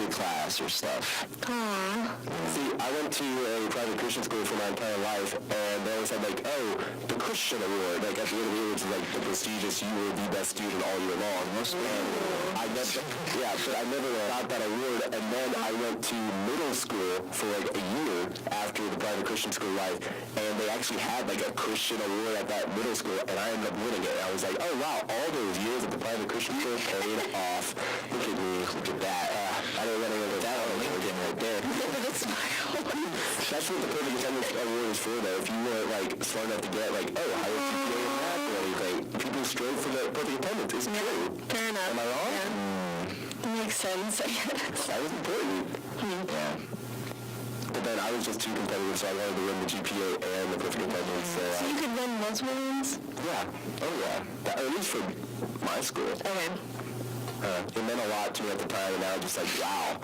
music class or stuff. Aww. See, I went to a private Christian school for my entire life, and they always had, like, oh, the Christian Award, like, at the end of the year, which is, like, the prestigious, you were the best student all year long. And I never, but I never got that award, and then I went to middle school for, like, a year after the private Christian school life, and they actually had, like, a Christian Award at that middle school, and I ended up winning it. And I was like, oh, wow, all those years at the private Christian school paid off. Look at me, look at that. I don't want to go that on LinkedIn right there. That's what the perfect attendance award is for, though. If you weren't, like, smart enough to get, like, oh, higher GPA in math or anything, people strove for the perfect attendance. It's true. Fair enough. Am I wrong? Yeah. That makes sense, I guess. That was important. Yeah. But then I was just too competitive, so I wanted to win the GPA and the perfect attendance. So you could win multiple ones? Yeah. Oh, yeah. At least for my school. Okay. It meant a lot to me at the time, and now I'm just like, wow.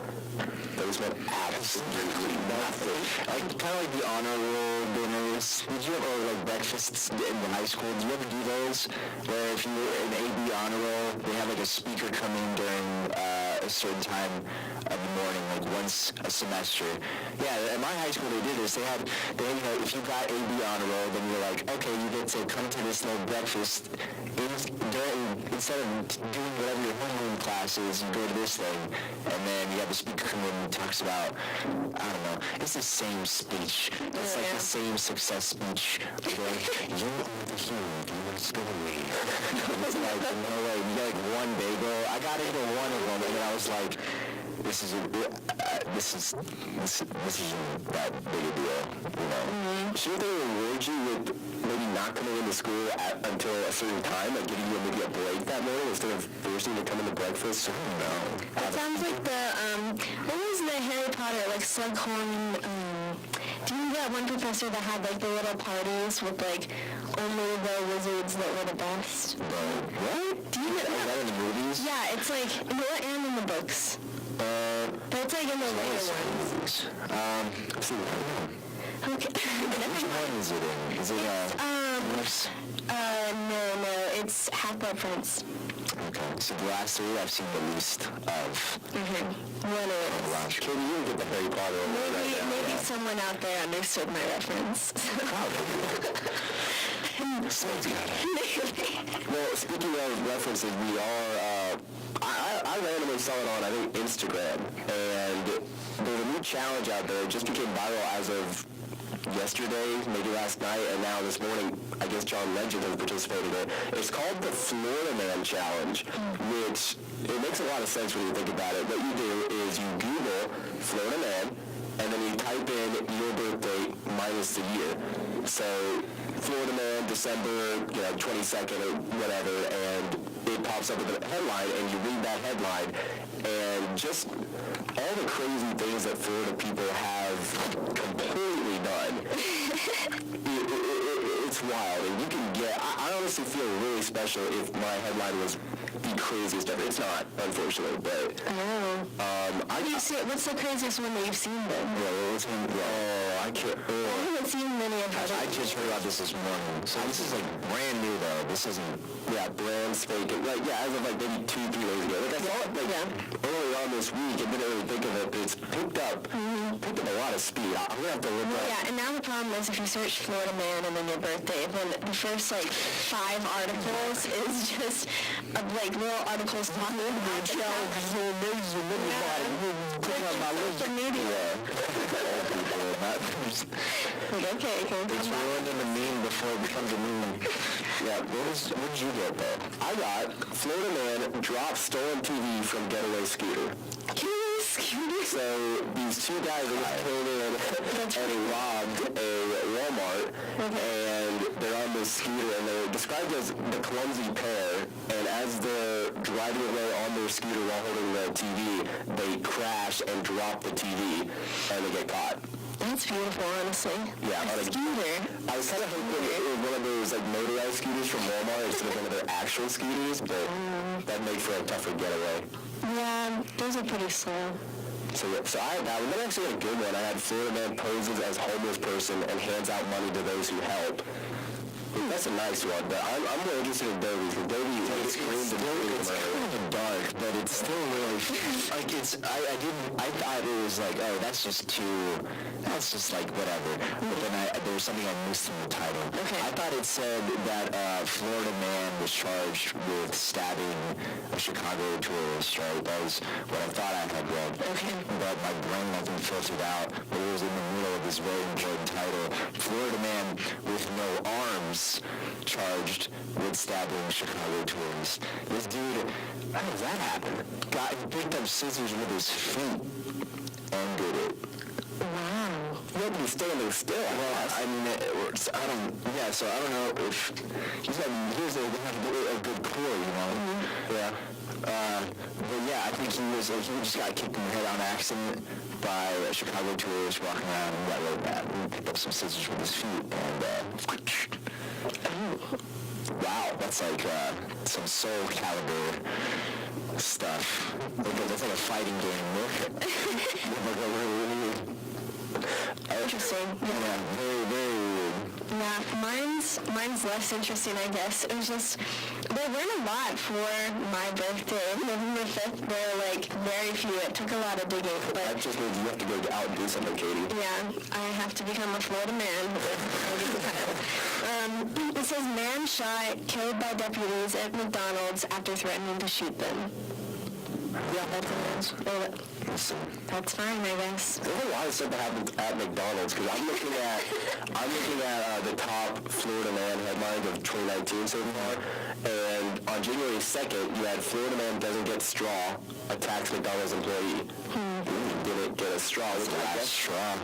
Those meant absolutely nothing. Like, kind of like the honor roll dinners. Did you ever, like, breakfasts in the high school? Did you ever do those? Where if you were in AB honor roll, they have, like, a speaker come in during a certain time of the morning, like, once a semester. Yeah, in my high school, they did this. They you know, if you got AB honor roll, then you're like, okay, you get to come to this little breakfast. Instead of doing whatever your homeroom class is, you go to this thing, and then you have the speaker come in and talks about, I don't know, it's the same speech. It's like the same success speech. Like, you are the hero of your story. It's like, no way, you get like one bagel. I got into one of them, and then I was like, this isn't that big a deal, you know. Should they reward you with maybe not coming into school until a certain time, like giving you maybe a break that morning instead of forcing you to come into breakfast? I don't know. That sounds like the, what was the Harry Potter, like Slughorn, do you know that one professor that had like the little parties with like only the wizards that were the best? What? Do you know that in the movies? Yeah, it's like, and in the books. But it's like in the later ones. Let's see. Okay. Which one is it in? Is it, no, it's Half-Blood Prince. Okay, so the last three I've seen the least of. One is. Katie, you didn't get the Harry Potter award right now. Maybe someone out there understood my reference. Someone's got it. Well, speaking of references, we are, I randomly saw it on, I think, Instagram, and there's a new challenge out there. It just became viral as of yesterday, maybe last night, and now this morning, I guess John Legend has participated in it. It's called the Florida Man Challenge, which, it makes a lot of sense when you think about it. What you do is you Google Florida Man, and then you type in your birthday minus the year. So, Florida Man, December, 22nd or whatever, and it pops up with a headline, and you read that headline, and just all the crazy things that Florida people have completely done. It's wild, and you can get, I honestly feel really special if my headline was the craziest ever. It's not, unfortunately, but... What's the craziest one that you've seen, then? I can't... I haven't seen many of them. I just heard about this morning. So this is, like, brand new, though. This isn't... Yeah, brand spanking. Like, as of, like, maybe 2-3 days ago. Like, I saw it, like, early on this week, and didn't really think of it, but it's picked up a lot of speed. I'm going to have to look up. Yeah, and now the problem is if you search Florida Man and then your birthday, then the first, like, 5 articles is just, like, little articles talking about the social media. Like, okay. It's ruined in the meme before it becomes a meme. Yeah, what did you get, though? I got Florida Man drops stolen TV from getaway scooter. So these two guys just came in and robbed a Walmart, and they're on this scooter, and they're described as the clumsy pair, and as they're driving away on their scooter while holding the TV, they crash and drop the TV, and they get caught. That's beautiful, honestly. Yeah, a scooter. I was kind of hoping it was one of those like motorized scooters from Walmart instead of one of their actual scooters, but that'd make for a tougher getaway. Yeah, those are pretty slow. So I had that one. Then I actually had a good one. I had Florida Man poses as homeless person and hands out money to those who help. that's a nice one, but I'm more interested in Dovy, because Dovy It's kind of dark, but it's still really like I thought it was like, oh, that's just like whatever. But then there was something I missed in the title. Okay. I thought it said that Florida man was charged with stabbing a Chicago tourist. Right, that was what I thought I had read. Okay. But my brain nothing filtered out. But it was in the middle of this very important title: Florida man with no arms charged with stabbing Chicago tourist. This dude, how does that happen? Picked up scissors with his feet and did it. Wow. You had to be standing still. Well, I mean, so I don't know if he's a good core, you know. Mm-hmm. Yeah. But yeah, I think he just got kicked in the head on accident by a Chicago tourist walking around and got really bad. He picked up some scissors with his feet and wow, that's like some Soul Calibur stuff. That's like a fighting game. Interesting. Yeah, very, very weird. Yeah, mine's less interesting, I guess. It was just, there weren't a lot for my birthday. November 5th, there were like very few. It took a lot of digging, but... That just means you have to go out and do something, Katie. Yeah, I have to become a Florida man. It says, man shot, killed by deputies at McDonald's after threatening to shoot them. Yeah, that's it. That's fine, I guess. There's a lot of stuff that happens at McDonald's, because I'm looking at the top Florida man headlines of 2019 so far, and on January 2nd, you had Florida man doesn't get straw, attacks McDonald's employee. Didn't get a straw. What's that? Straw.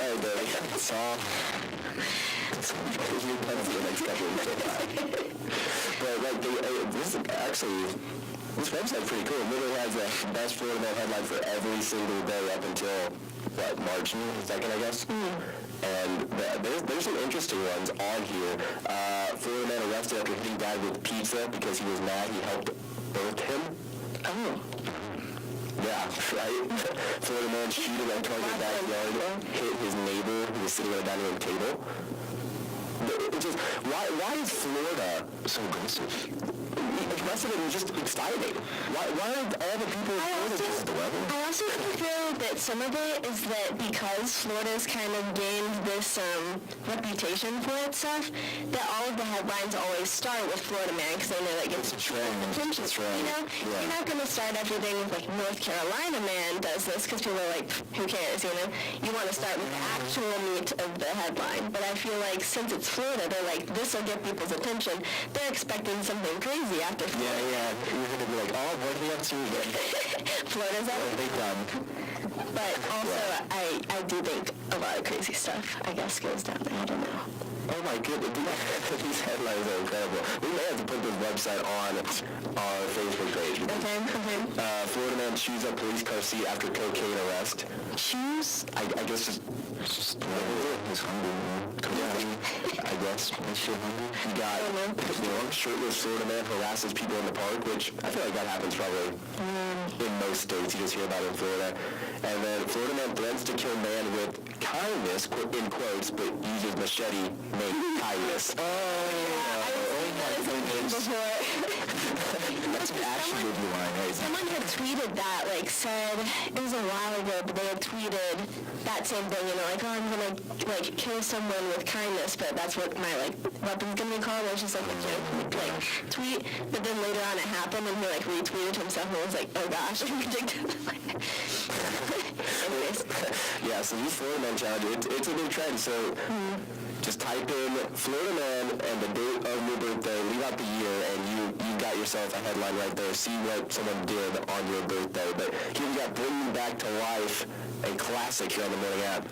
Hey, Dovy. That's all. You're done for the next couple of weeks. But like, this website's pretty cool. It literally has the best Florida man headline for every single day up until, March 2nd, I guess? And there's some interesting ones on here. Florida man arrested after hitting dad with pizza because he was mad he helped birth him. Oh. Yeah, right? Florida man shooting at target backyard, hit his neighbor who was sitting at a dining room table. It's just, why is Florida so aggressive? Aggressive and just exciting. Why aren't all the people in Florida just the weather? I also feel that some of it is that because Florida's kind of gained this reputation for itself, that all of the headlines always start with Florida man because they know that gets attention. You know, you're not going to start everything with like North Carolina man does this because people are like, who cares? You know, you want to start with the actual meat of the headline. But I feel like since it's Florida, they're like, this will get people's attention. They're expecting something crazy after Florida. Yeah. You're going to be like, oh, what are they up to again? Florida's up. What have they done? But also, I do think a lot of crazy stuff, I guess, goes down there. I don't know. Oh my goodness, these headlines are incredible. We may have to put this website on our Facebook page. Okay. Florida man chews up police car seat after cocaine arrest. Chews? I guess just He's hungry, I guess. He's still hungry. You got shirtless Florida man harasses people in the park, which I feel like that happens probably in most states. You just hear about it in Florida. And then Florida man threatens to kill man with kindness, in quotes, but uses machete named kindness. I've seen that before. That's an action movie line, right? Someone had tweeted that, like, said, it was a while ago, but they had tweeted that same thing, you know, like, oh, I'm going to, like, kill someone with kindness, but that's what my, like, weapon's going to be called. It was just, like, a joke, like, tweet. But then later on it happened, and he, like, retweeted himself, and was like, oh, gosh, I predicted that. Anyways. Yeah, so these Florida man challenge, it's a new trend, so just type in Florida man and the date of your birthday, leave out the year, and you got yourself a headline right there. See what someone did on your birthday. But here we got Bringing Back to Life, a classic here on the Morning App.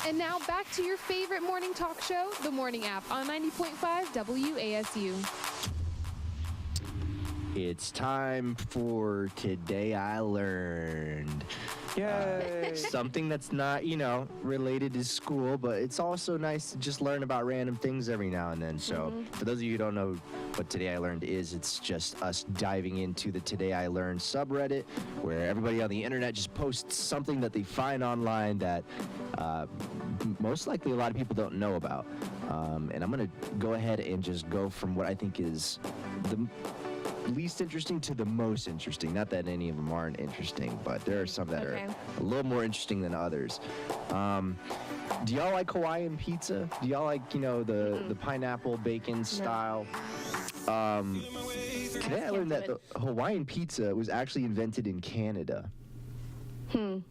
And now back to your favorite morning talk show, The Morning App, on 90.5 WASU. It's time for Today I Learned. Yay! Something that's not, related to school, but it's also nice to just learn about random things every now and then. So for those of you who don't know what Today I Learned is, it's just us diving into the Today I Learned subreddit, where everybody on the internet just posts something that they find online that most likely a lot of people don't know about. And I'm going to go ahead and just go from what I think is the least interesting to the most interesting. Not that any of them aren't interesting, but there are some that are a little more interesting than others. Do y'all like Hawaiian pizza? Do y'all like, the pineapple bacon style? Today I learned that the Hawaiian pizza was actually invented in Canada. And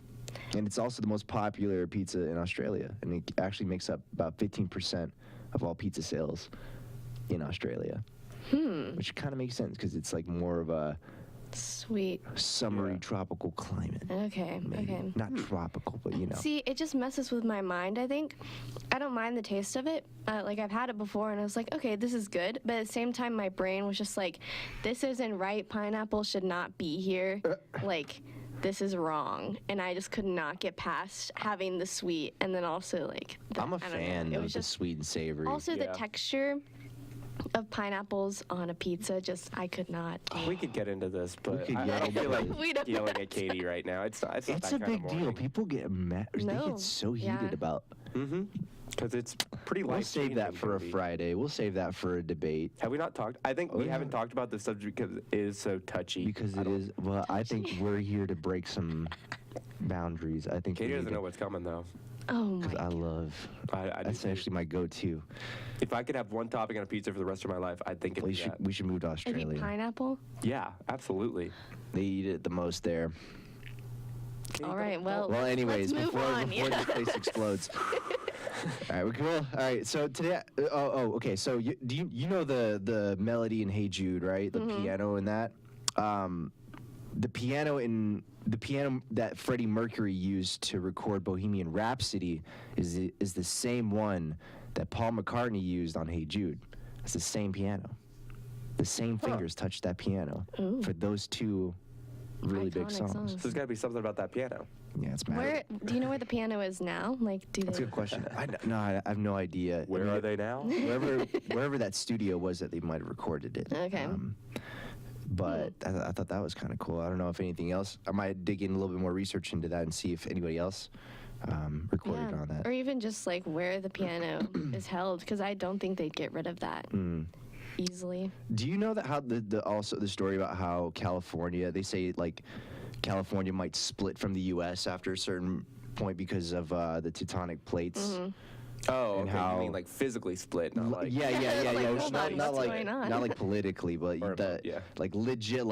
it's also the most popular pizza in Australia. And it actually makes up about 15% of all pizza sales in Australia. Which kind of makes sense because it's like more of a sweet, summery tropical climate. Okay, maybe. okay. Not tropical, but See, it just messes with my mind, I think. I don't mind the taste of it. I've had it before, and I was like, okay, this is good. But at the same time, my brain was just like, this isn't right. Pineapple should not be here. This is wrong. And I just could not get past having the sweet, and then also, I'm a fan of the sweet and savory. Also, the texture of pineapples on a pizza, I could not. We could get into this, but I get don't feel like We don't yelling at Katie right now. It's not that It's a kind of big deal. morning. People get mad. They get so heated about. Because it's pretty We'll life-changing. save that for a Dovy. Friday. We'll save that for a debate. Have we not talked? I think we haven't talked about this subject because it is so touchy. Because it is, well, I think we're here to break some boundaries. I think Katie we doesn't need know to- what's coming, though. Oh my Because I love, I that's do. actually my go-to. If I could have one topping on a pizza for the rest of my life, I think it'd We be should, that. we should move to I think Australia. pineapple. Yeah, absolutely. They eat it the most there. All right, well, Well, anyways, let's move before on. the place explodes. All right, we're cool. All right, so today, okay. So do you know the melody in Hey Jude, right? The piano in that. The piano that Freddie Mercury used to record Bohemian Rhapsody is the same one that Paul McCartney used on Hey Jude. It's the same piano. The same fingers touched that piano for those two really big Iconic songs. songs. So there's got to be something about that piano. Yeah, it's mad. Where do you know where the piano is now? That's a good question. I have no idea. Where are they now? Wherever that studio was that they might have recorded it. Okay. But I thought that was kind of cool. I don't know if anything else. I might dig in a little bit more research into that and see if anybody else recorded on that. Or even just where the piano is held, because I don't think they'd get rid of that easily. Do you know that how also the story about how California, they say California might split from the U.S. after a certain point because of the tectonic plates? Oh, And okay. how- You mean like physically split, not like... Yeah. hold on, Not what's going on? like politically, but Or the, yeah. legit,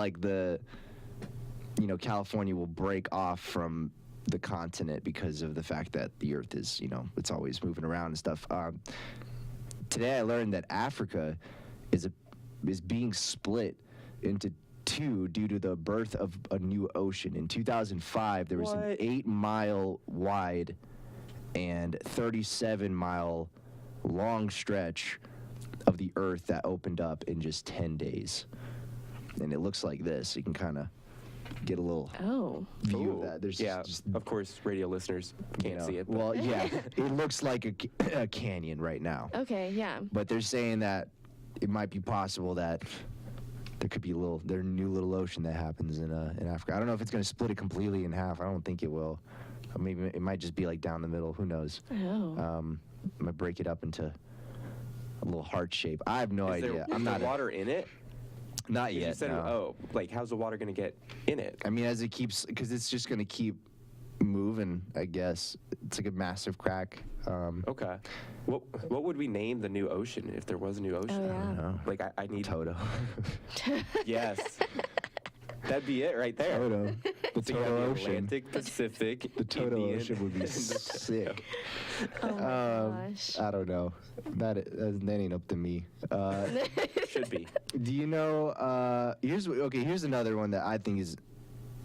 California will break off from the continent because of the fact that the Earth is, it's always moving around and stuff. Today I learned that Africa is being split into two due to the birth of a new ocean. In 2005, there was an What? 8-mile wide and 37-mile long stretch of the Earth that opened up in just 10 days. And it looks like this. You can kind of get a little view of that. There's yeah, just of course, radio listeners can't see it. But well, yeah, it looks like a canyon right now. Okay, yeah. But they're saying that it might be possible that there could be their new little ocean that happens in Africa. I don't know if it's going to split it completely in half. I don't think it will. Or maybe it might just be down the middle. Who knows? Oh. Might break it up into a little heart shape. I have no is idea. there I'm not water in it? not You yet. said, No. how's the water going to get in it? I mean, as it keeps, because it's just going to keep moving. I guess it's like a massive crack. Okay. What would we name the new ocean if there was a new ocean? Oh, yeah. I don't know. I need... Toto. Yes. That'd be it right there. Toto. The So you have Toto the Ocean. Atlantic, Pacific, The Toto Indian, Ocean would be and the- sick. Oh my gosh. I don't know. That ain't up to me. Should be. Do you know? Here's another one that I think is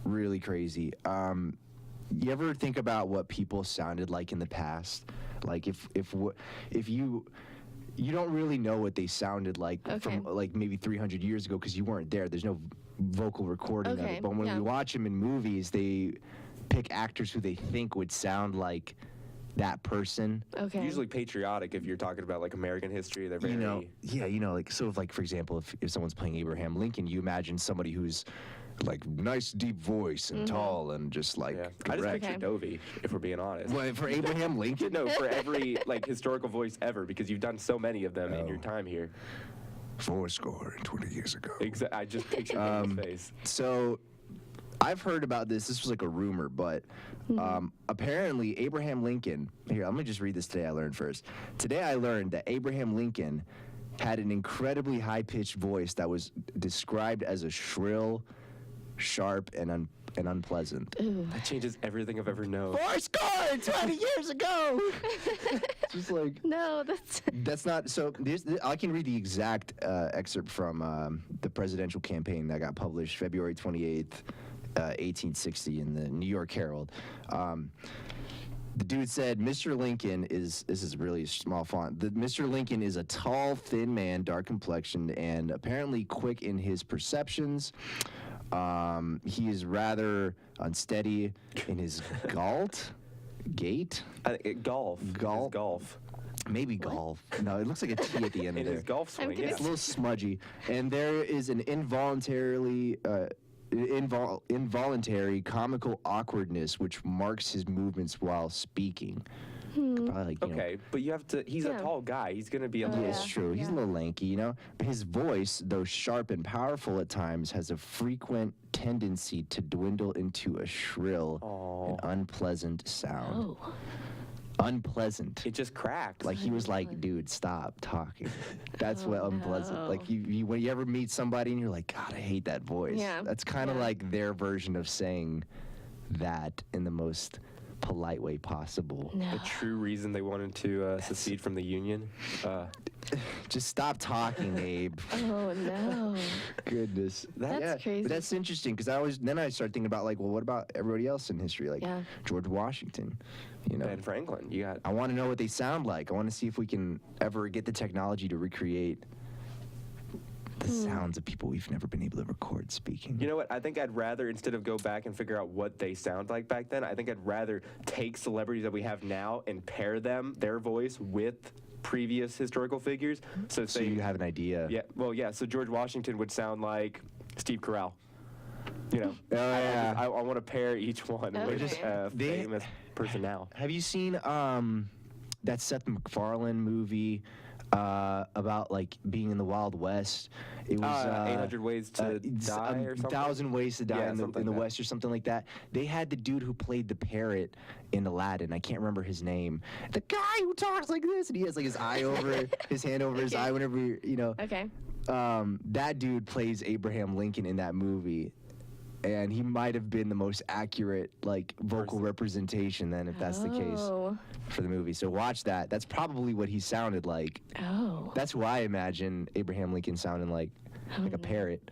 really crazy. You ever think about what people sounded like in the past? Like if you don't really know what they sounded like from like maybe 300 years ago because you weren't there. There's no vocal recording of it. But when we watch them in movies, they pick actors who they think would sound like that person. Okay. Usually patriotic if you're talking about like American history. They're very like so if like for example if someone's playing Abraham Lincoln, you imagine somebody who's like nice deep voice and tall and just like I just direct. picture Dovy, if we're being honest. Well, for Abraham Lincoln? No, for every like historical voice ever, because you've done so many of them in your time here. 20 years ago. I just pictured David's face. So I've heard about this. This was like a rumor, but apparently Abraham Lincoln. Here, let me just read this today. I learned first. Today I learned that Abraham Lincoln had an incredibly high-pitched voice that was described as a shrill, sharp, and unpleasant. That changes everything I've ever known. 20 years ago. Just like No, that's not. So I can read the exact excerpt from the presidential campaign that got published February 28th, 1860 in the New York Herald. The dude said, Mr. Lincoln is, this is really small font, Mr. Lincoln is a tall, thin man, dark complexioned, and apparently quick in his perceptions. He is rather unsteady in his gait. Golf. Golf. Maybe golf. No, it looks like a T at the end In of his there. golf swing, It's a little smudgy. And there is an involuntary comical awkwardness which marks his movements while speaking. Probably like, Okay, but you have to, he's a tall guy. He's going to be a little... It's true. He's a little lanky, you know? But his voice, though sharp and powerful at times, has a frequent tendency to dwindle into a shrill and unpleasant sound. Oh. Unpleasant. It just cracked. Like he was like, dude, stop talking. That's what unpleasant. Like you when you ever meet somebody and you're like, God, I hate that voice. Yeah. That's kind of like their version of saying that in the most polite way possible. The true reason they wanted to secede from the Union. Just stop talking, Abe. Oh no. Goodness. That's crazy. But that's interesting because I started thinking about like, well, what about everybody else in history? Like George Washington, you know. Ben Franklin. You got... I want to know what they sound like. I want to see if we can ever get the technology to recreate the sounds of people we've never been able to record speaking. You know what? I think I'd rather, instead of go back and figure out what they sound like back then, I think I'd rather take celebrities that we have now and pair them, their voice, with previous historical figures. So you have an idea. Yeah. Well, yeah. So George Washington would sound like Steve Carell. You know. I want to pair each one with a famous person now. Have you seen that Seth MacFarlane movie about like being in the Wild West? It was 800 Ways to Die or something? 1,000 Ways to Die in the like West or something like that. They had the dude who played the parrot in Aladdin. I can't remember his name. The guy who talks like this, and he has like his eye over his hand over his eye whenever you know. Okay. That dude plays Abraham Lincoln in that movie. And he might have been the most accurate, like, vocal representation then, if that's the case for the movie. So watch that. That's probably what he sounded like. Oh. That's who I imagine Abraham Lincoln sounding like a parrot.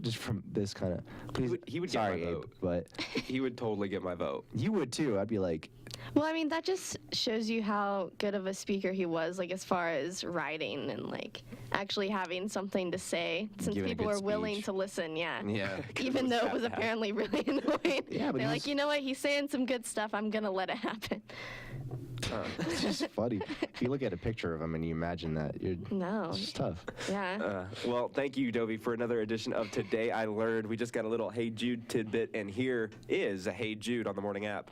Just from this kind of. Please, He would sorry, get my Abe, vote. but He would totally get my vote. you would too. I'd be like, Well, I mean, that just shows you how good of a speaker he was, like, as far as writing and, like, actually having something to say, since Giving a people good are willing speech. to listen, yeah. yeah. Even though it was apparently really annoying. Yeah, but They're he like, you know what, he's saying some good stuff, I'm going to let it happen. It's just funny. If you look at a picture of him and you imagine that, it's just tough. Yeah. Well, thank you, Dovy, for another edition of Today I Learned. We just got a little Hey Jude tidbit, and here is a Hey Jude on the morning app.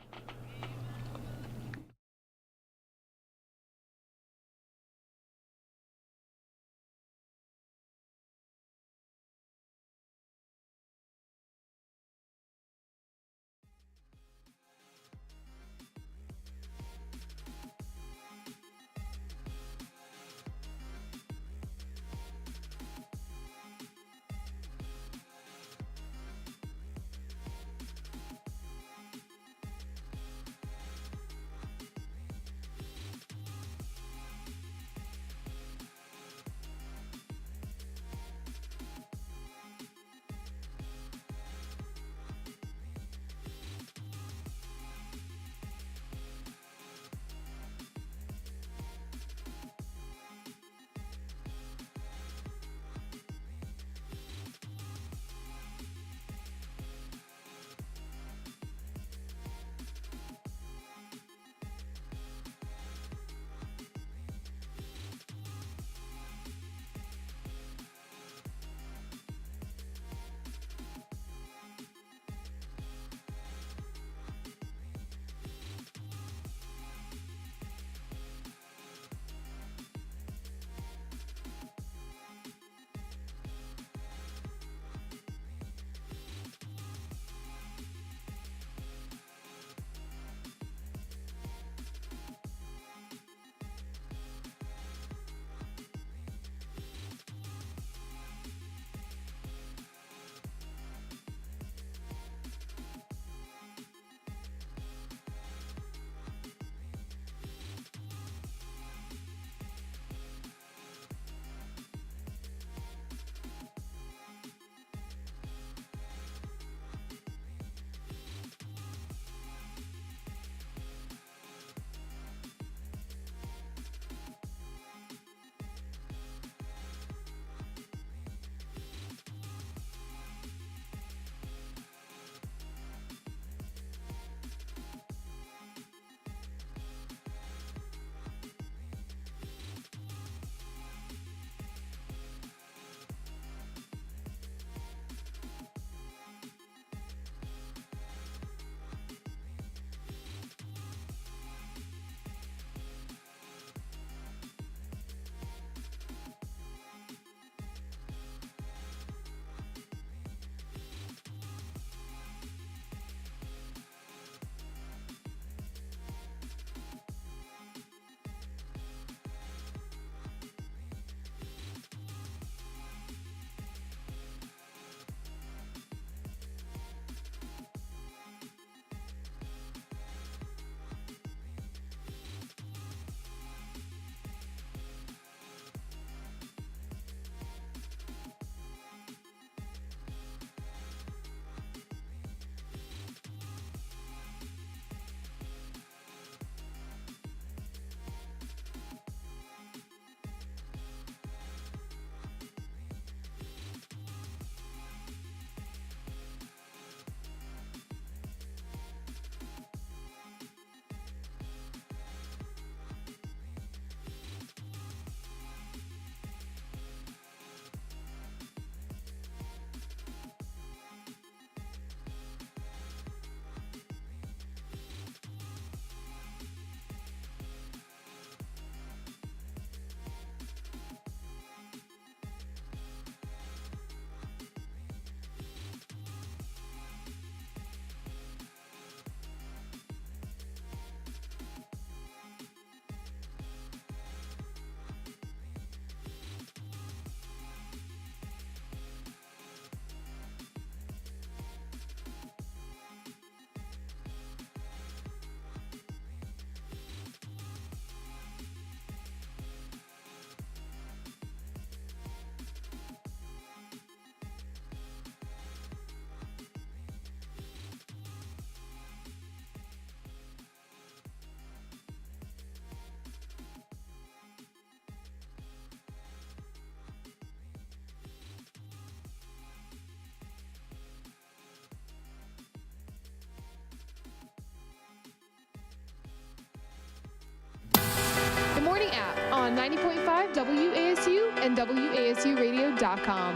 on 90.5 WASU and WASUradio.com.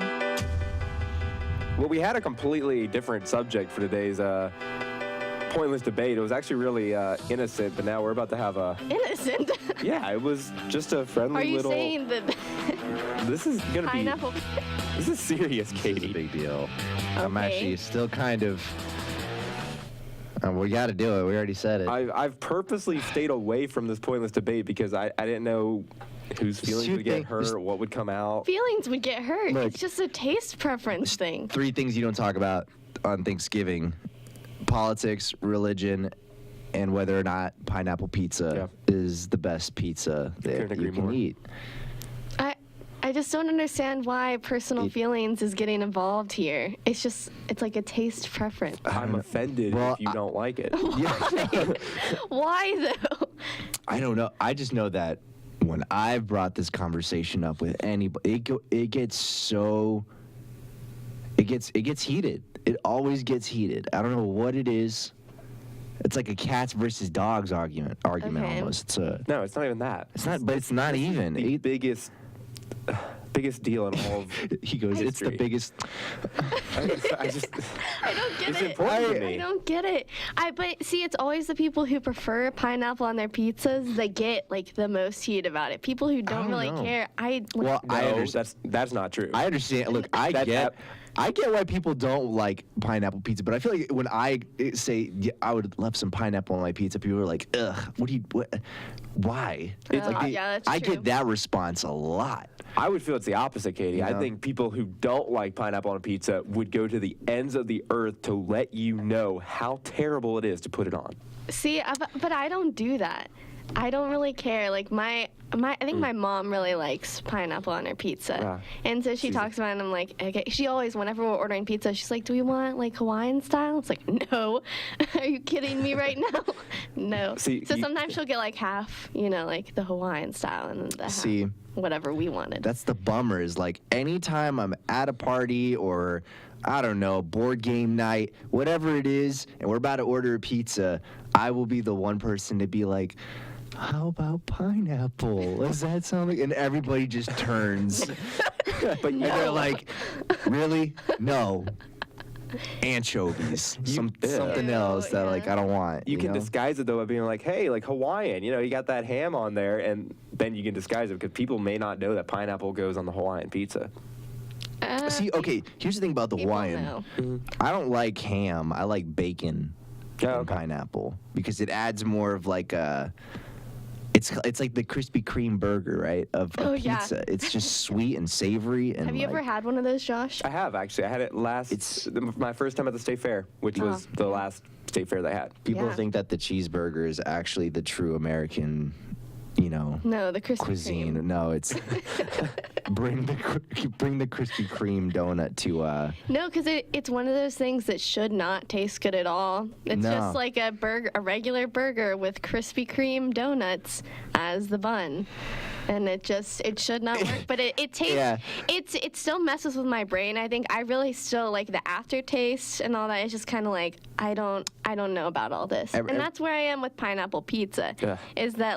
Well, we had a completely different subject for today's pointless debate. It was actually really innocent, but now we're about to have a... Innocent? Yeah, it was just a friendly Are you little... saying that This is going to be... pineapple? This is serious, It's a Katie. big deal. I'm Okay. actually still kind of. We got to do it. We already said it. I've purposely stayed away from this pointless debate because I didn't know whose feelings Two would get things- hurt or what would come out. Feelings would get hurt. Look. It's just a taste preference thing. 3 things you don't talk about on Thanksgiving: politics, religion, and whether or not pineapple pizza is the best pizza Couldn't that agree you can more. eat. I just don't understand why personal feelings is getting involved here. It's like a taste preference. I'm offended Well, if you don't like it. Why though? I don't know. I just know that when I've brought this conversation up with anybody, it gets heated. It always gets heated. I don't know what it is. It's like a cats versus dogs argument Okay. almost. No, it's not even that. It's not, but it's not even. The biggest deal in all of He goes, it's the history. biggest. I just I don't get It's it. important to me. I don't get it. But see, it's always the people who prefer pineapple on their pizzas that get like the most heat about it. People who don't really know. care. Well, I no, understand. that's not true. I understand. Look, I get why people don't like pineapple pizza, but I feel like when I say I would love some pineapple on my pizza, people are like, ugh, why? It's like that's I true. get that response a lot. I would feel it's the opposite, Katie. I No. think people who don't like pineapple on a pizza would go to the ends of the earth to let you know how terrible it is to put it on. See, but I don't do that. I don't really care. Like I think my mom really likes pineapple on her pizza, Yeah. and so she talks about it. And I'm like, okay. She always, whenever we're ordering pizza, she's like, "Do we want like Hawaiian style?" It's like, no. Are you kidding me right now? No. See, so sometimes she'll get like half, like the Hawaiian style, and then the See, half whatever we wanted. That's the bummer. Is like anytime I'm at a party or I don't know, board game night, whatever it is, and we're about to order a pizza, I will be the one person to be like, how about pineapple? Does that sound like? And everybody just turns. But and they're like, really? No. Anchovies. Something else that like I don't want. You can know? disguise it though by being like, hey, like Hawaiian, you got that ham on there, and then you can disguise it because people may not know that pineapple goes on the Hawaiian pizza. See, okay, here's the thing about the People Hawaiian. know. I don't like ham. I like bacon Oh, and okay. pineapple because it adds more of like a. It's like the Krispy Kreme burger, right? Of Oh, yeah. pizza. It's just sweet and savory and. Have you ever had one of those, Josh? I have actually. I had it my first time at the state fair, which was the last state fair they had. People Yeah. think that the cheeseburger is actually the true American, No, the Krispy cuisine. Kreme. No, it's bring the Krispy Kreme donut to. No, because it's one of those things that should not taste good at all. It's No. just like a regular burger with Krispy Kreme donuts as the bun. And it should not work, but it tastes, Yeah. it still messes with my brain. I think I really still like the aftertaste and all that. It's just kind of like, I don't know about all this. And that's where I am with pineapple pizza, Yeah. is that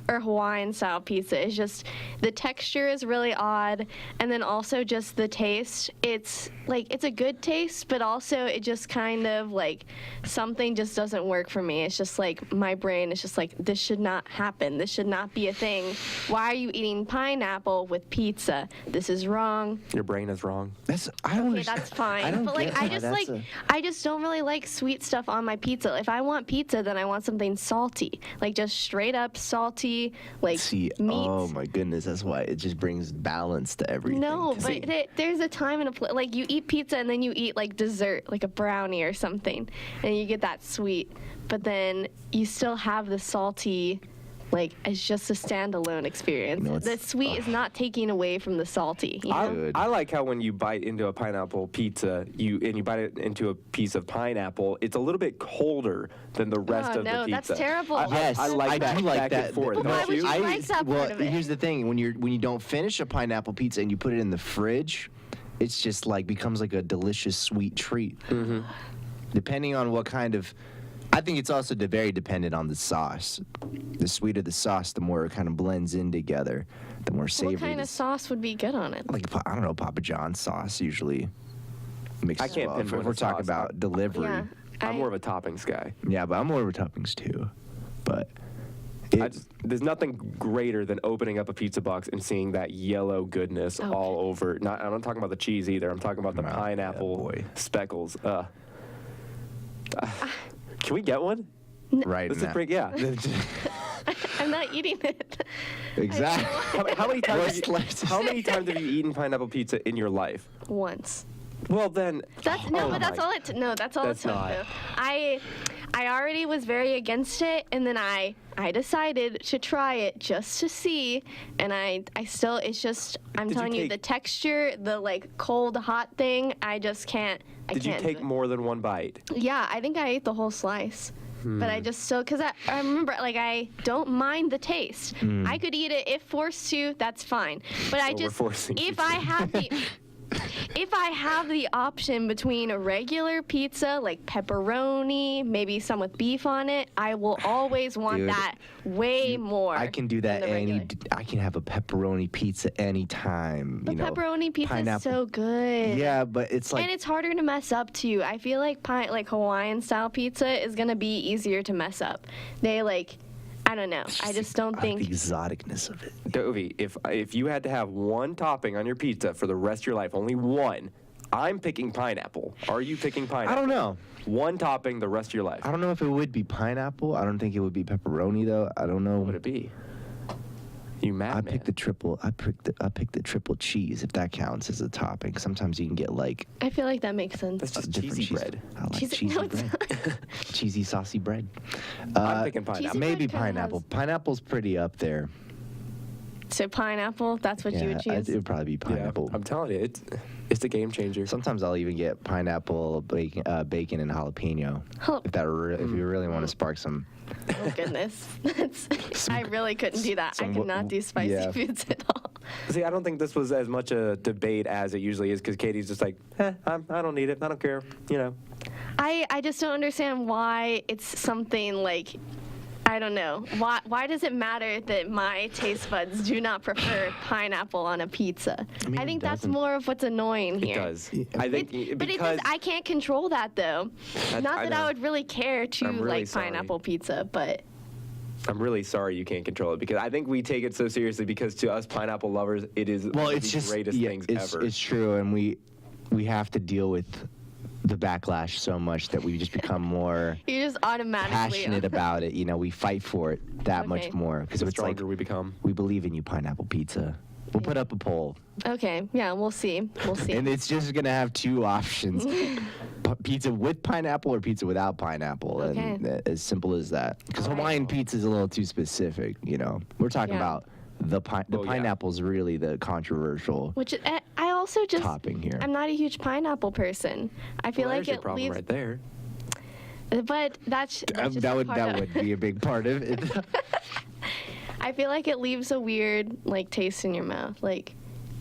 or Hawaiian style pizza is just, the texture is really odd. And then also just the taste, it's a good taste, but also it just kind of like, something just doesn't work for me. It's just like, my brain is just like, this should not happen. This should not be a thing. Why are you eating pineapple with pizza? This is wrong. Your brain is wrong. I don't. Okay, that's fine. I don't But get I how just that's I just don't really like sweet stuff on my pizza. If I want pizza, then I want something salty, like just straight up salty, like See, meat. oh my goodness, that's why it just brings balance to everything. No, but there's a time and a place. Like you eat pizza and then you eat like dessert, like a brownie or something, and you get that sweet. But then you still have the salty. Like, it's just a standalone experience. The sweet is not taking away from the salty. You know? I like how when you bite into a pineapple pizza, you bite it into a piece of pineapple, it's a little bit colder than the rest of the no, pizza. that's terrible. Yes, I like that. do like back that. and forth, Well, why don't would you you? like that well, part of it? here's the thing: when you don't finish a pineapple pizza and you put it in the fridge, it's just like becomes like a delicious sweet treat. Mm-hmm. Depending on what kind of I think it's also very dependent on the sauce. The sweeter the sauce, the more it kind of blends in together. The more savory. What kind of sauce would be good on it? Like, I don't know, Papa John's sauce usually mixes I can't well. pinpoint If we're a talking sauce. about delivery. Yeah. I'm more of a toppings guy. Yeah, but I'm more of a toppings too. But There's nothing greater than opening up a pizza box and seeing that yellow goodness all over. I'm not talking about the cheese either. I'm talking about the pineapple speckles. Can we get one? right Let's now. just bring, yeah. I'm not eating it. Exactly. How many times? What's How many times have you eaten pineapple pizza in your life? Once. Well, then. That's but that's all it. No, that's all That's it took. not. Though. I already was very against it, and then I decided to try it just to see, and I still. It's just I'm Did you telling you, take- the texture, the like cold hot thing. I just can't. Did you can't take do it. more than one bite? Yeah, I think I ate the whole slice. But I just still, because I remember, like, I don't mind the taste. I could eat it if forced to, that's fine. But I we're just, forcing you if to. I have the, if I have the option between a regular pizza, like pepperoni, maybe some with beef on it, I will always want Dude, that way more. I can do that than the regular. I can have a pepperoni pizza anytime. But you know, pepperoni pizza is pineapple. so good. Yeah, but it's like And it's harder to mess up too. I feel like like Hawaiian style pizza is gonna be easier to mess up. They like, I don't know. I just don't the think. exoticness of it. Dovy, if you had to have one topping on your pizza for the rest of your life, only one, I'm picking pineapple. Are you picking pineapple? I don't know. One topping the rest of your life. I don't know if it would be pineapple. I don't think it would be pepperoni though. I don't know. What would it be? You mad I man. picked the triple. I picked the triple cheese if that counts as a topping. Sometimes you can get like I feel like that makes sense. That's just different cheesy cheese. bread. I like Cheesy- cheesy no, it's bread. Cheesy saucy bread. I'm picking pineapple. Cheesy Maybe bread kinda pineapple. has- Pineapple's pretty up there. So pineapple, that's what you would choose? It would probably be pineapple. Yeah, I'm telling you, it's a game changer. Sometimes I'll even get pineapple, bacon, and jalapeno. Oh. If you really want to spark some. Oh, goodness. I really couldn't do that. I some could not do spicy yeah. foods at all. See, I don't think this was as much a debate as it usually is because Katie's just like, I don't need it. I don't care. You know. I just don't understand why it's something like, I don't know. Why does it matter that my taste buds do not prefer pineapple on a pizza? mean, I it think that's doesn't. more of what's annoying It here. does. I think But it because does, I can't control that though. Not I that I know. would really care to I'm really like sorry. pineapple pizza, but I'm really sorry you can't control it because I think we take it so seriously because to us pineapple lovers, it is Well, one of it's the just greatest things it's, ever. It's true, and we have to deal with the backlash so much that we just become more you just automatically passionate about it. You know, we fight for it that Okay. much more because the it's like stronger we become. we believe in you, pineapple pizza. We'll put up a poll, Okay, yeah, we'll see. We'll see. and it's just gonna have two options: pizza with pineapple or pizza without pineapple, and Okay. as simple as that. Because All right. Hawaiian pizza is a little too specific. You know, we're talking Yeah. about the Oh, yeah. pineapple's really the controversial Which I also just topping here. I'm not a huge pineapple person. I feel Well, like there's your it problem leaves, right there. but that's just that a would part of- be a big part of it. I feel like it leaves a weird like taste in your mouth, like,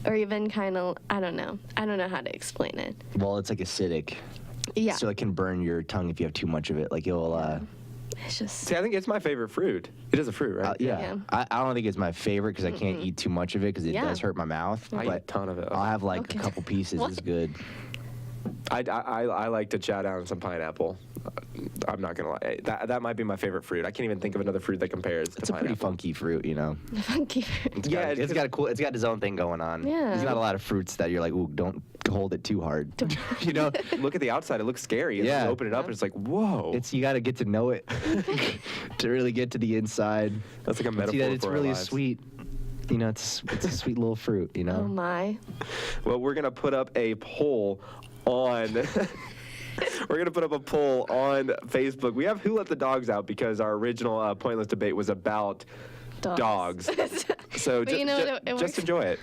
or even kind of I don't know how to explain it. Well, it's like acidic, Yeah, so it can burn your tongue if you have too much of it. Like it'll. it's just See, I think it's my favorite fruit. It is a fruit, right? Yeah, Yeah. I don't think it's my favorite because I can't eat too much of it because it Yeah. does hurt my mouth. I eat but a ton of it. I'll have like Okay. a couple pieces. What? It's good. I like to chow down on some pineapple. I'm not gonna lie. That might be my favorite fruit. I can't even think of another fruit that compares to It's a pretty pineapple. funky fruit, you know. funky. Yeah, it's got a cool. It's got its own thing going on. Yeah. There's not a lot of fruits that you're like, ooh, don't hold it too hard. You know, Look at the outside; it looks scary. And then Yeah. you open it up, and it's like, whoa. you got to get to know it to really get to the inside. That's like a metaphor See that it's for our really lives. sweet. You know, it's a sweet little fruit. You know. Oh my. Well, we're gonna put up a poll on. We're going to put up a poll on Facebook. We have Who Let the Dogs Out because our original Pointless Debate was about dogs. So But you know what, it just works. enjoy it.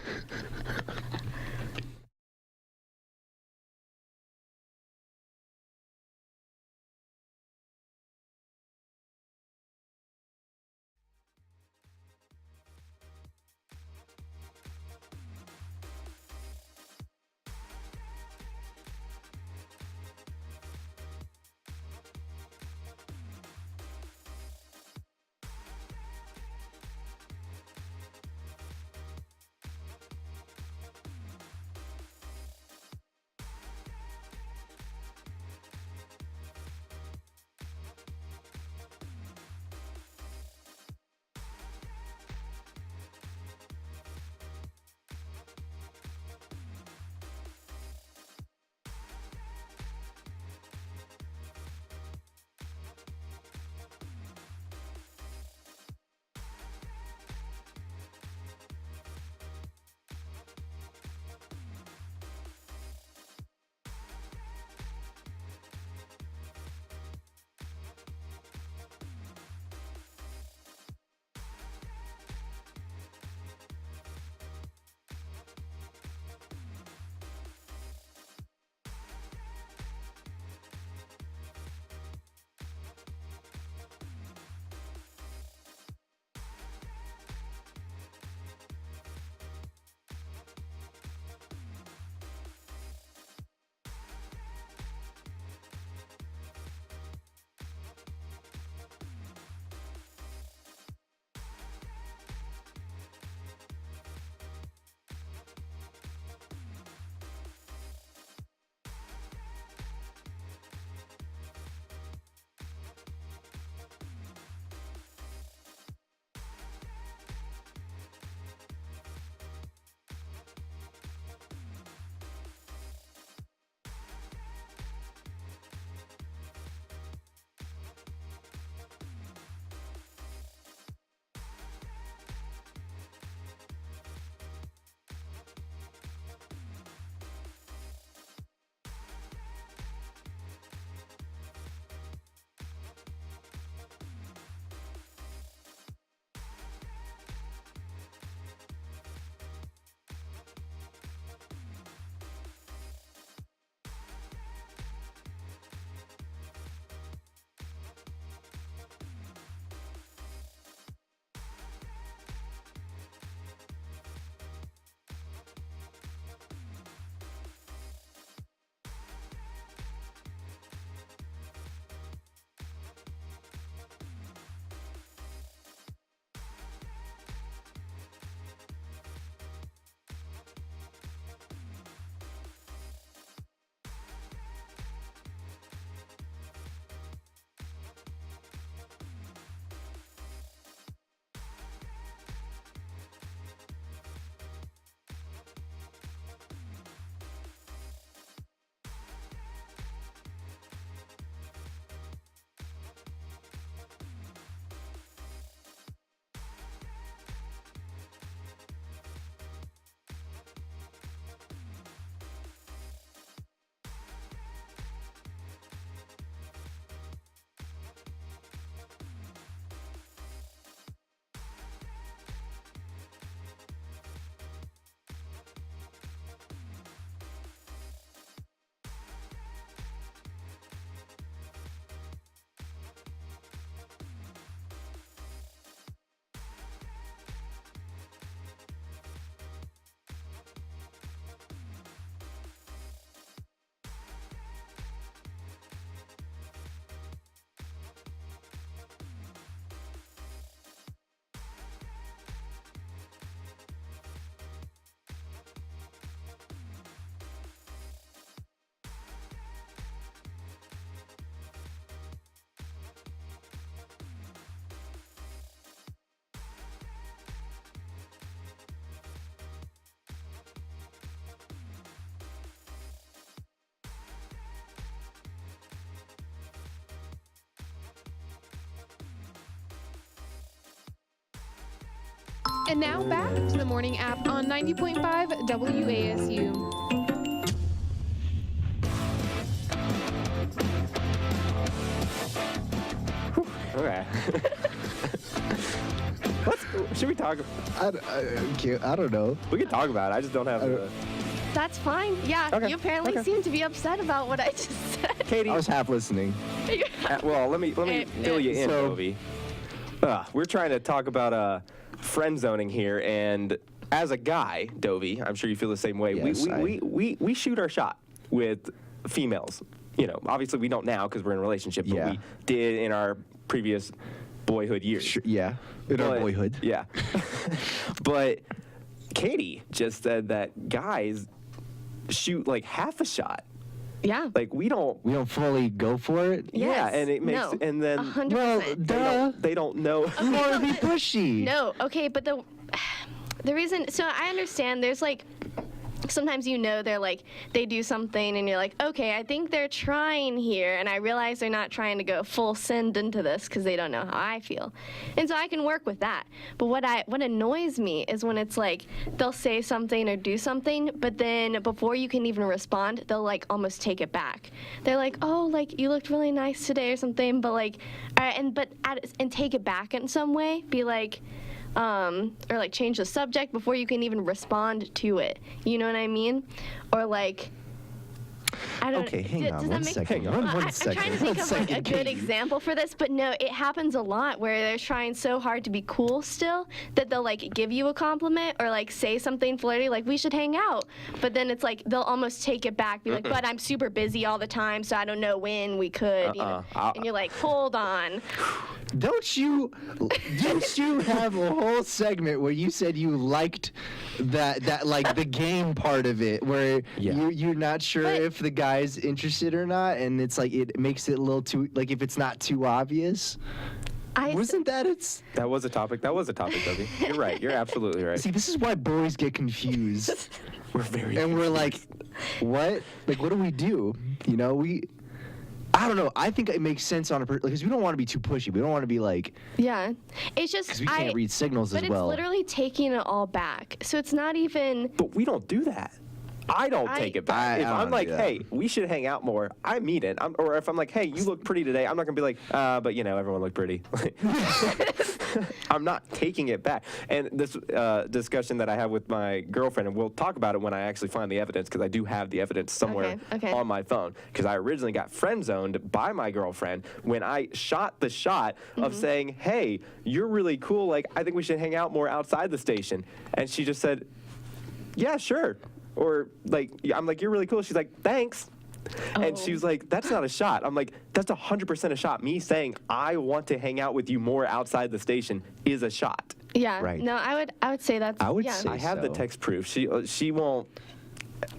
And now back to the morning app on 90.5 WASU. Okay. Should we talk? I don't know. We can talk about it. I just don't have the. That's fine. Yeah, Okay, you apparently okay. seem to be upset about what I just said. Katie. I was half listening. Well, let me fill you in, So- Dovy. We're trying to talk about friend zoning here, and as a guy, Dovy, I'm sure you feel the same way. Yes, we shoot our shot with females. You know, obviously we don't now because we're in a relationship, but Yeah. we did in our previous boyhood years. Sure, yeah. In our But- boyhood. Yeah. But Katie just said that guys shoot like half a shot. Yeah. Like we don't. We don't fully go for it. Yeah, Yes. and it makes No. and then 100%. Well, duh. they don't know. You want to be pushy. No, okay, but the reason, so I understand there's like, sometimes they're like, they do something and you're like, okay, I think they're trying here, and I realize they're not trying to go full send into this because they don't know how I feel. And so I can work with that. But what annoys me is when it's like, they'll say something or do something, but then before you can even respond, they'll like almost take it back. They're like, oh, like you looked really nice today or something, but like, and take it back in some way, be like, or like change the subject before you can even respond to it. You know what I mean? Or like, I don't. Okay, hang on does that one make- second. Hang on. One I'm second. trying to think One of like a second, good Katie. example for this, but no, it happens a lot where they're trying so hard to be cool still that they'll like give you a compliment or like say something flirty, like we should hang out. But then it's like they'll almost take it back, be like, but I'm super busy all the time, so I don't know when we could. You know? And you're like, hold on. Didn't you have a whole segment where you said you liked that like the game part of it, where you're not sure But- if the guy's interested or not, and it's like it makes it a little too like if it's not too obvious. Wasn't that it's? That was a topic, Dovy. You're right. You're absolutely right. See, this is why boys get confused, We're very. and we're like, what? Like, what do we do? You know, I don't know. I think it makes sense on a because we don't want to be too pushy. We don't want to be like Yeah, it's just because we can't read signals but as well. it's literally taking it all back. So it's not even. But we don't do that. I don't take it back. If I I'm don't like, do that. hey, we should hang out more, I mean it. Or if I'm like, hey, you look pretty today, I'm not going to be like, but you know, everyone looked pretty. I'm not taking it back. And this discussion that I have with my girlfriend, and we'll talk about it when I actually find the evidence, because I do have the evidence somewhere Okay. on my phone. Because I originally got friend zoned by my girlfriend when I shot the shot of saying, hey, you're really cool. Like, I think we should hang out more outside the station. And she just said, yeah, sure. Or like, I'm like, you're really cool. She's like, thanks. And she was like, that's not a shot. I'm like, that's 100% a shot. Me saying I want to hang out with you more outside the station is a shot. Yeah. Right. No, I would say that's. I would yeah. say I have the so. text proof. She won't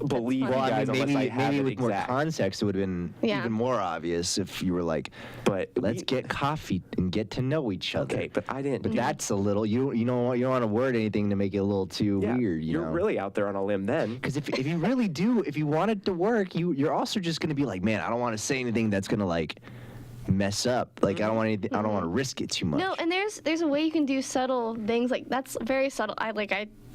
believe you Well, guys I mean, unless I have maybe it with more exact. context, it would have been Yeah. even more obvious if you were like, But let's we- get coffee and get to know each other. Okay, but I didn't. But that's a little you don't want to word anything to make it a little too yeah, weird. You're know? really out there on a limb then. Because if you really do, if you want it to work, you're also just gonna be like, man, I don't want to say anything that's gonna like mess up. Like I don't want anything. I don't want to risk it too much. No, and there's a way you can do subtle things like that's very subtle.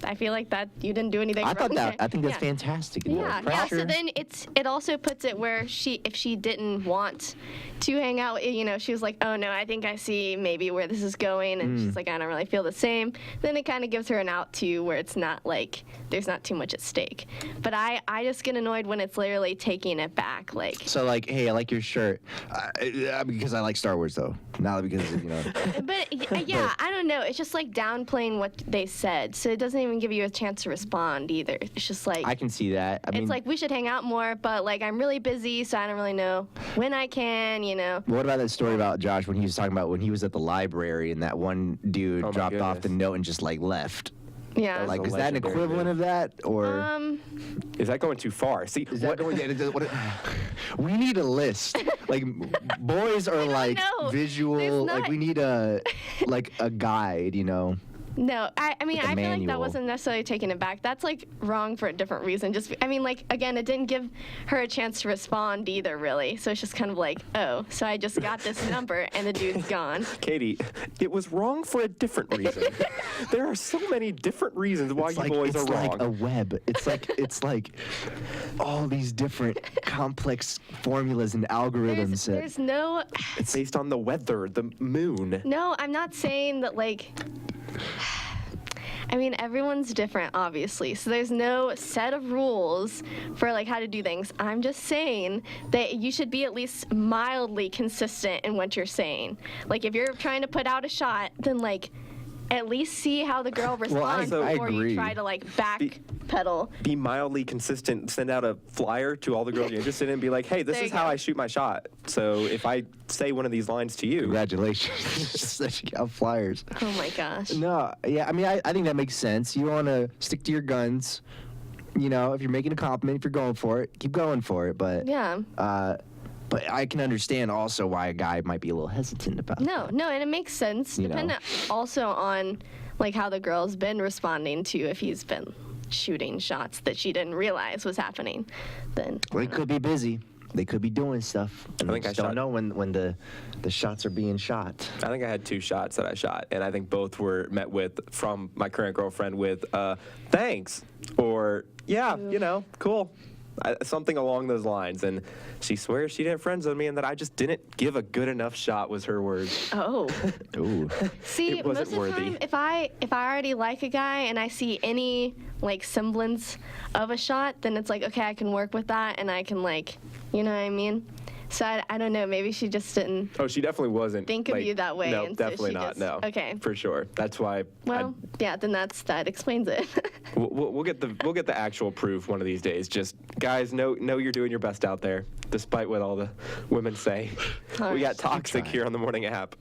I feel like that you didn't do anything. I thought wrong that. there. I think that's Yeah. fantastic. Yeah, No yeah. pressure. So then it also puts it where if she didn't want to hang out, she was like, oh no, I think I see maybe where this is going, and she's like, I don't really feel the same. Then it kind of gives her an out too, where it's not like there's not too much at stake. But I just get annoyed when it's literally taking it back, like. So like, hey, I like your shirt because I like Star Wars though, not because But yeah, I don't know. It's just like downplaying what they said, so it doesn't even give you a chance to respond either. It's just like. I can see that. I mean, It's like we should hang out more, but like I'm really busy, so I don't really know when I can, what about that story about Josh when he was talking about when he was at the library and that one dude Oh my dropped off the goodness. note and just like left? Yeah. Like, a is that an legendary equivalent bit. of that, or Is that going too far? See, is that going? We need a list. Like, boys are like know. visual. There's Like, not- we need a guide. No, I mean, Like a I feel like that manual. wasn't necessarily taken it back. That's like wrong for a different reason. Just, I mean, like, again, it didn't give her a chance to respond either, really. So it's just kind of like, oh, so I just got this number and the dude's gone. Katie, it was wrong for a different reason. There are so many different reasons why you boys are wrong. It's like a web. It's like all these different complex formulas and algorithms. There's no, It's based on the weather, the moon. no, I'm not saying that, like, I mean, everyone's different, obviously. So there's no set of rules for, like, how to do things. I'm just saying that you should be at least mildly consistent in what you're saying. Like, if you're trying to put out a shot, then, like, at least see how the girl responds I before you agree. try to, like, backpedal. Be mildly consistent. Send out a flyer to all the girls you're interested in and be like, hey, this There is you how go. I shoot my shot. So if I say one of these lines to you, Congratulations. Just got flyers. Oh, my gosh. No, yeah, I mean, I think that makes sense. You want to stick to your guns. You know, if you're making a compliment, if you're going for it, keep going for it. But Yeah. but I can understand also why a guy might be a little hesitant about No, that. no, and it makes sense. You know. Dependent also on, like, how the girl's been responding to if he's been shooting shots that she didn't realize was happening. Then They could be busy. They could be doing stuff. And I think we I just don't shot- know when the shots are being shot. I think I had 2 shots that I shot, and I think both were met with, from my current girlfriend, with thanks, or yeah, you know, cool. Something along those lines. And she swears she didn't friend zone me and that I just didn't give a good enough shot, was her words. oh. Ooh. See, It most wasn't of the worthy. time, if I already like a guy and I see any, like, semblance of a shot, then it's like, okay, I can work with that and I can, like, you know what I mean? So I don't know, maybe she just didn't. Oh, she definitely wasn't. Think of like, you that way, No, and so definitely she not. just- No. okay. For sure. That's why. Well, yeah, then that explains it. We'll get the actual proof one of these days. Just guys, know you're doing your best out there, despite what all the women say. All We right. got Toxic here on the morning app.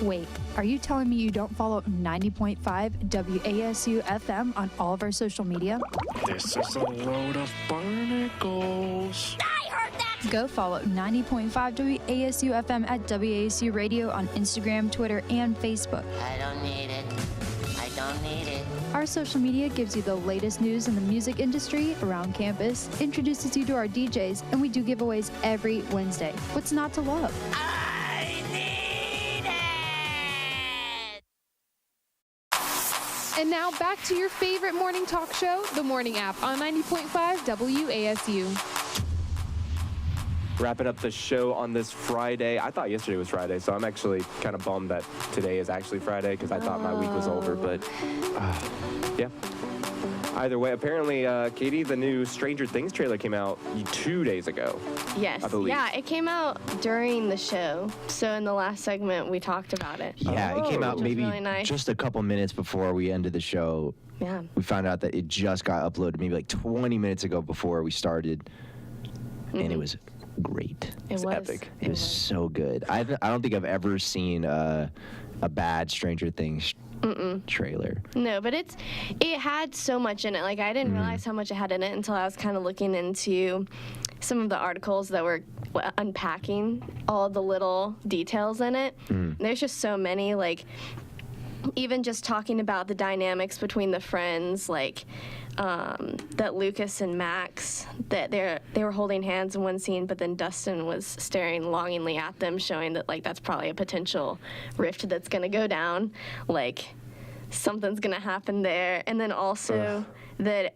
Wait, are you telling me you don't follow 90.5 WASU FM on all of our social media? This is a load of barnacles. I heard that Go follow 90.5 WASU FM at WASU Radio on Instagram, Twitter, and Facebook. I don't need it. I don't need it. Our social media gives you the latest news in the music industry around campus, introduces you to our DJs, and we do giveaways every Wednesday. What's not to love? I need it! And now back to your favorite morning talk show, The Morning App, on 90.5 WASU. Wrapping up the show on this Friday. I thought yesterday was Friday, so I'm actually kind of bummed that today is actually Friday because I thought my week was over, but yeah. Either way, apparently, Katie, the new Stranger Things trailer came out 2 days ago. Yes. I believe. Yeah, it came out during the show. So in the last segment, we talked about it. Yeah, it came out Which was maybe really nice. just a couple minutes before we ended the show. Yeah. We found out that it just got uploaded maybe like 20 minutes ago before we started, and it was great. It was epic. It was so good. I don't think I've ever seen a bad Stranger Things trailer. No, but it had so much in it. Like, I didn't realize how much it had in it until I was kind of looking into some of the articles that were unpacking all the little details in it. There's just so many, like, even just talking about the dynamics between the friends, like that Lucas and Max, that they were holding hands in one scene, but then Dustin was staring longingly at them, showing that, like, that's probably a potential rift that's gonna go down, like something's gonna happen there. And then also that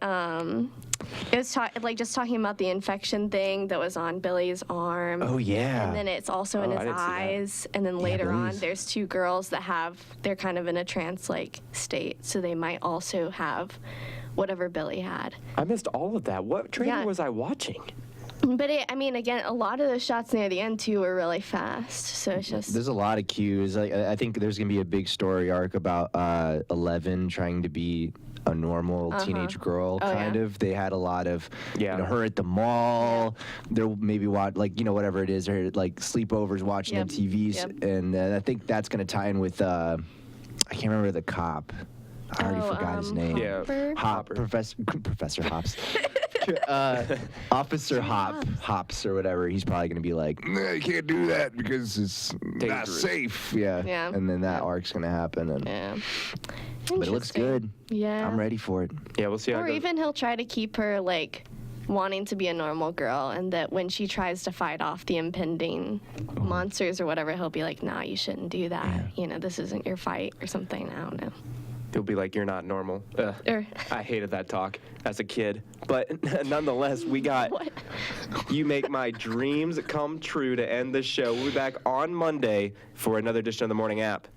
it was just talking about the infection thing that was on Billy's arm. Oh yeah. And then it's also in I his didn't see that. eyes. And then later on, Billy's- there's two girls that they're kind of in a trance-like state, so they might also have whatever Billy had. I missed all of that. What trailer Yeah. was I watching? But again, a lot of the shots near the end too were really fast. So it's just There's a lot of cues. I think there's gonna be a big story arc about 11 trying to be a normal teenage girl, kind yeah. of. They had a lot of, Yeah. her at the mall. They're maybe whatever it is, they're like sleepovers, watching Yep. MTVs, Yep. and I think that's gonna tie in with I can't remember the cop. I already forgot his name. Yeah. Hopper? Professor Hops. Officer Hops or whatever. He's probably gonna be like, "Nah, you can't do that because it's not Dangerous. safe." Yeah. Yeah. And then that arc's gonna happen, and yeah. but it looks Interesting. good. Yeah. I'm ready for it. Yeah, we'll see how Or it goes. even he'll try to keep her, like, wanting to be a normal girl, and that when she tries to fight off the impending monsters or whatever, he'll be like, nah, you shouldn't do that. This isn't your fight or something. I don't know. He'll be like, you're not normal. Ugh. Or- I hated that talk as a kid. But nonetheless, we got You Make My Dreams Come True to end the show. We'll be back on Monday for another edition of the Morning App.